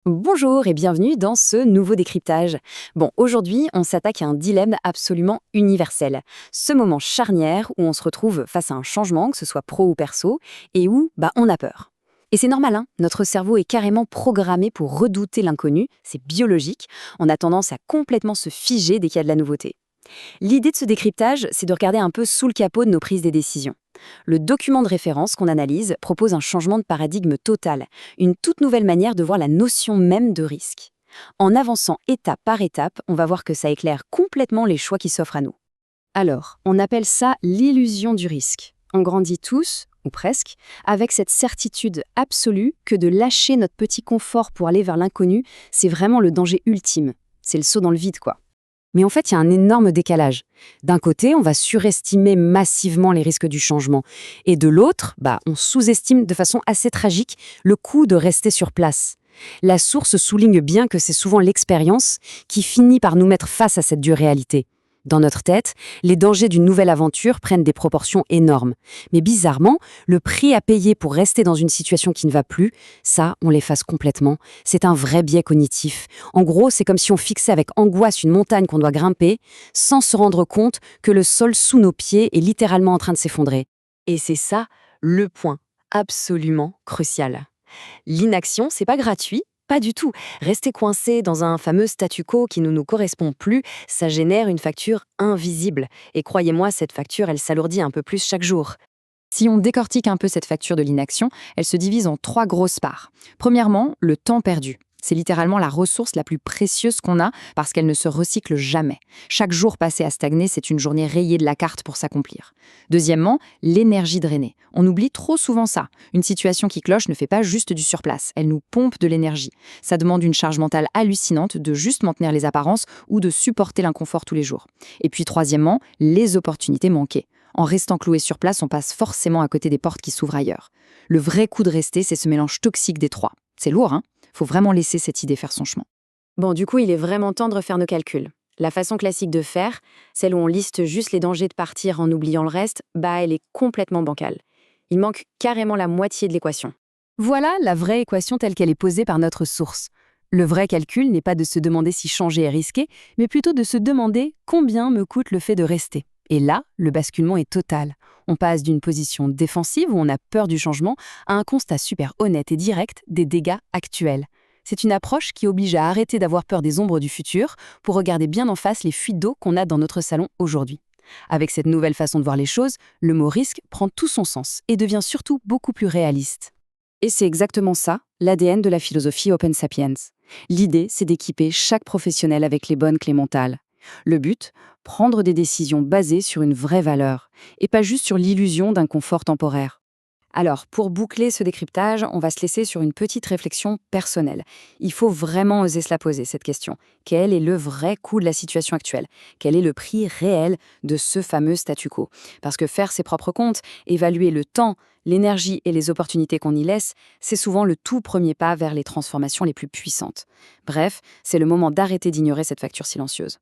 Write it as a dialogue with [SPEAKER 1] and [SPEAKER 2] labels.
[SPEAKER 1] Bonjour et bienvenue dans ce nouveau décryptage. Bon, aujourd'hui, on s'attaque à un dilemme absolument universel. Ce moment charnière où on se retrouve face à un changement, que ce soit pro ou perso, et où on a peur. Et c'est normal, hein, notre cerveau est carrément programmé pour redouter l'inconnu, c'est biologique, on a tendance à complètement se figer dès qu'il y a de la nouveauté. L'idée de ce décryptage, c'est de regarder un peu sous le capot de nos prises de décision. Le document de référence qu'on analyse propose un changement de paradigme total, une toute nouvelle manière de voir la notion même de risque. En avançant étape par étape, on va voir que ça éclaire complètement les choix qui s'offrent à nous. Alors, on appelle ça l'illusion du risque. On grandit tous, ou presque, avec cette certitude absolue que de lâcher notre petit confort pour aller vers l'inconnu, c'est vraiment le danger ultime. C'est le saut dans le vide, quoi. Mais en fait, il y a un énorme décalage. D'un côté, on va surestimer massivement les risques du changement. Et de l'autre, on sous-estime de façon assez tragique le coût de rester sur place. La source souligne bien que c'est souvent l'expérience qui finit par nous mettre face à cette dure réalité. Dans notre tête, les dangers d'une nouvelle aventure prennent des proportions énormes. Mais bizarrement, le prix à payer pour rester dans une situation qui ne va plus, ça, on l'efface complètement. C'est un vrai biais cognitif. En gros, c'est comme si on fixait avec angoisse une montagne qu'on doit grimper, sans se rendre compte que le sol sous nos pieds est littéralement en train de s'effondrer. Et c'est ça, le point absolument crucial. L'inaction, c'est pas gratuit. Pas du tout. Rester coincé dans un fameux statu quo qui ne nous correspond plus, ça génère une facture invisible. Et croyez-moi, cette facture, elle s'alourdit un peu plus chaque jour.
[SPEAKER 2] Si on décortique un peu cette facture de l'inaction, elle se divise en 3 grosses parts. Premièrement, le temps perdu. C'est littéralement la ressource la plus précieuse qu'on a parce qu'elle ne se recycle jamais. Chaque jour passé à stagner, c'est une journée rayée de la carte pour s'accomplir. Deuxièmement, l'énergie drainée. On oublie trop souvent ça. Une situation qui cloche ne fait pas juste du surplace, elle nous pompe de l'énergie. Ça demande une charge mentale hallucinante de juste maintenir les apparences ou de supporter l'inconfort tous les jours. Et puis troisièmement, les opportunités manquées. En restant cloué sur place, on passe forcément à côté des portes qui s'ouvrent ailleurs. Le vrai coup de rester, c'est ce mélange toxique des trois. C'est lourd, hein ? Faut vraiment laisser cette idée faire son chemin.
[SPEAKER 1] Bon, du coup, il est vraiment temps de refaire nos calculs. La façon classique de faire, celle où on liste juste les dangers de partir en oubliant le reste, elle est complètement bancale. Il manque carrément la moitié de l'équation. Voilà la vraie équation telle qu'elle est posée par notre source. Le vrai calcul n'est pas de se demander si changer est risqué, mais plutôt de se demander combien me coûte le fait de rester. Et là, le basculement est total. On passe d'une position défensive où on a peur du changement à un constat super honnête et direct des dégâts actuels. C'est une approche qui oblige à arrêter d'avoir peur des ombres du futur pour regarder bien en face les fuites d'eau qu'on a dans notre salon aujourd'hui. Avec cette nouvelle façon de voir les choses, le mot risque prend tout son sens et devient surtout beaucoup plus réaliste. Et c'est exactement ça, l'ADN de la philosophie Open Sapiens. L'idée, c'est d'équiper chaque professionnel avec les bonnes clés mentales. Le but, prendre des décisions basées sur une vraie valeur, et pas juste sur l'illusion d'un confort temporaire. Alors, pour boucler ce décryptage, on va se laisser sur une petite réflexion personnelle. Il faut vraiment oser se la poser, cette question. Quel est le vrai coût de la situation actuelle ? Quel est le prix réel de ce fameux statu quo ? Parce que faire ses propres comptes, évaluer le temps, l'énergie et les opportunités qu'on y laisse, c'est souvent le tout premier pas vers les transformations les plus puissantes. Bref, c'est le moment d'arrêter d'ignorer cette facture silencieuse.